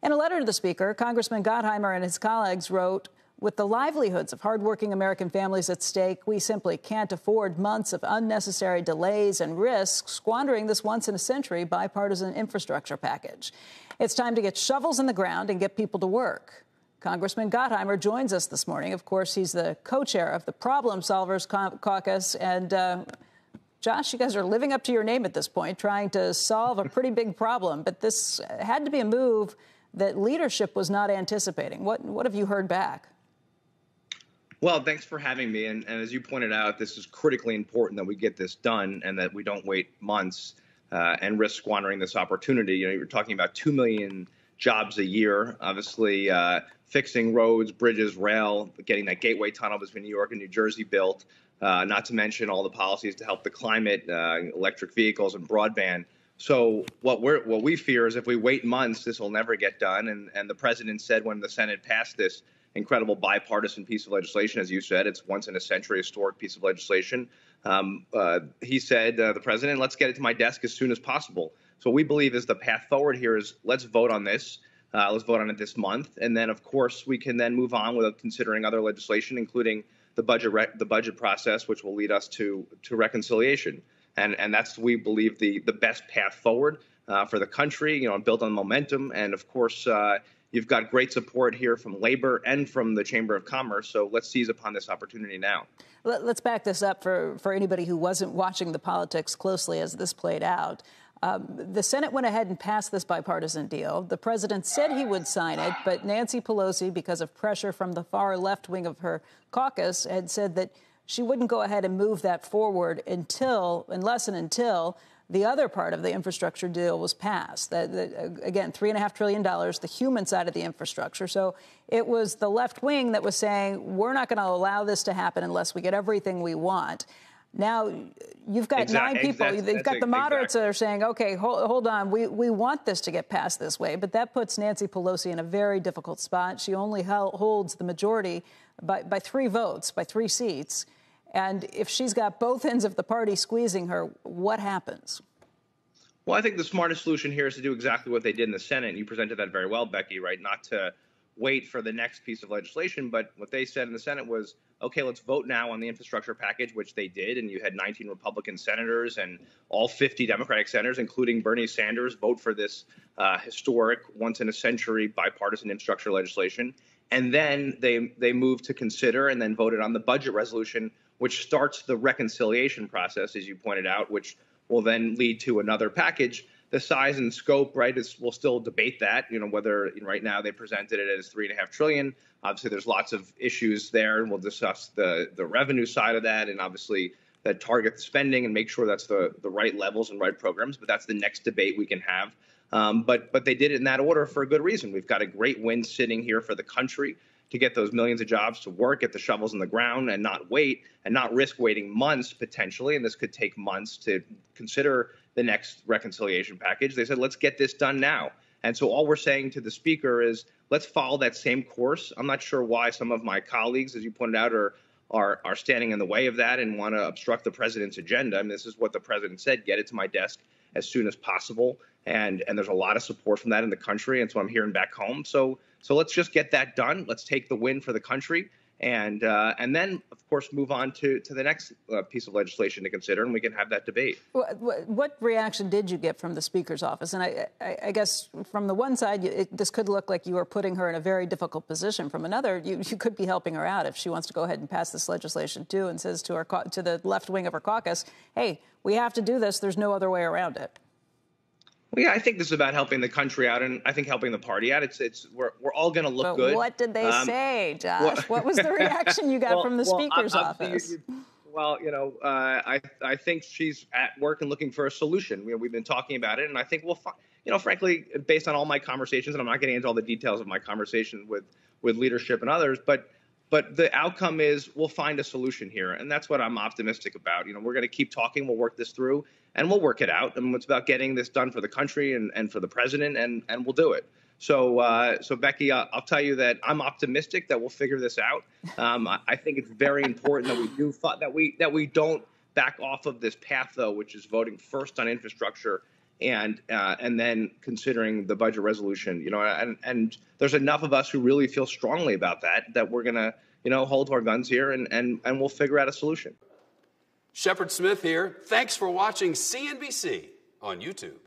In a letter to the Speaker, Congressman Gottheimer and his colleagues wrote, "With the livelihoods of hardworking American families at stake, we simply can't afford months of unnecessary delays and risks squandering this once-in-a-century bipartisan infrastructure package. It's time to get shovels in the ground and get people to work." Congressman Gottheimer joins us this morning. Of course, he's the co-chair of the Problem Solvers Caucus. And Josh, you guys are living up to your name at this point, trying to solve a pretty big problem. But this had to be a move that leadership was not anticipating. What have you heard back? Well, thanks for having me. And as you pointed out, this is critically important that we get this done and that we don't wait months and risk squandering this opportunity. You know, you're talking about 2 million jobs a year, obviously fixing roads, bridges, rail, getting that gateway tunnel between New York and New Jersey built, not to mention all the policies to help the climate, electric vehicles and broadband. So what we fear is if we wait months, this will never get done. And the president said when the Senate passed this incredible bipartisan piece of legislation, as you said, it's once in a century historic piece of legislation. He said, the president, let's get it to my desk as soon as possible. So what we believe is the path forward here is let's vote on this. Let's vote on it this month. And then, of course, we can then move on without considering other legislation, including the budget process, which will lead us to reconciliation. And that's, we believe, the best path forward for the country, you know, built on momentum. And, of course, you've got great support here from labor and from the Chamber of Commerce. So let's seize upon this opportunity now. Let's back this up for anybody who wasn't watching the politics closely as this played out. The Senate went ahead and passed this bipartisan deal. The president said he would sign it, but Nancy Pelosi, because of pressure from the far left wing of her caucus, had said that she wouldn't go ahead and move that forward unless the other part of the infrastructure deal was passed. Again, $3.5 trillion, the human side of the infrastructure. So it was the left wing that was saying, we're not going to allow this to happen unless we get everything we want. Now, you've got nine people. You've got the moderates that are saying, OK, hold on. We want this to get passed this way. But that puts Nancy Pelosi in a very difficult spot. She only holds the majority by 3 votes, by 3 seats. And if she's got both ends of the party squeezing her, what happens? Well, I think the smartest solution here is to do exactly what they did in the Senate. And you presented that very well, Becky, right? Not to wait for the next piece of legislation. But what they said in the Senate was, OK, let's vote now on the infrastructure package, which they did. And you had 19 Republican senators and all 50 Democratic senators, including Bernie Sanders, vote for this historic, once-in-a-century bipartisan infrastructure legislation. And then they moved to consider and then voted on the budget resolution, which starts the reconciliation process, as you pointed out, which will then lead to another package. The size and scope, right, we'll still debate that, you know, whether right now they presented it as $3.5 trillion. Obviously, there's lots of issues there, and we'll discuss the revenue side of that and obviously that target spending and make sure that's the right levels and right programs. But that's the next debate we can have. But they did it in that order for a good reason. We've got a great win sitting here for the country to get those millions of jobs to work, get the shovels in the ground and not wait and not risk waiting months potentially. And this could take months to consider the next reconciliation package. They said, let's get this done now. And so all we're saying to the speaker is let's follow that same course. I'm not sure why some of my colleagues, as you pointed out, are standing in the way of that and want to obstruct the president's agenda. I mean, this is what the president said, get it to my desk as soon as possible. And there's a lot of support from that in the country. And so I'm hearing back home. So let's just get that done. Let's take the win for the country. And then, of course, move on to the next piece of legislation to consider, and we can have that debate. What reaction did you get from the Speaker's office? And I guess from the one side, this could look like you are putting her in a very difficult position. From another, you could be helping her out if she wants to go ahead and pass this legislation, too, and says to the left wing of her caucus, hey, we have to do this. There's no other way around it. Well, yeah, I think this is about helping the country out, and I think helping the party out. We're all going to look good. What did they say, Josh? What was the reaction you got from the Speaker's office? Well, you know, I think she's at work and looking for a solution. You know, we've been talking about it, and I think we'll find, you know, frankly, based on all my conversations, and I'm not getting into all the details of my conversation with leadership and others, but the outcome is we'll find a solution here, and that's what I'm optimistic about. You know, we're going to keep talking. We'll work this through, and we'll work it out. And it's about getting this done for the country and for the president, and we'll do it. So Becky, I'll tell you that I'm optimistic that we'll figure this out. I think it's very important that we don't back off of this path, though, which is voting first on infrastructure and then considering the budget resolution. And there's enough of us who really feel strongly about that we're going to hold to our guns here, and we'll figure out a solution. Shepard Smith here. Thanks for watching CNBC on YouTube.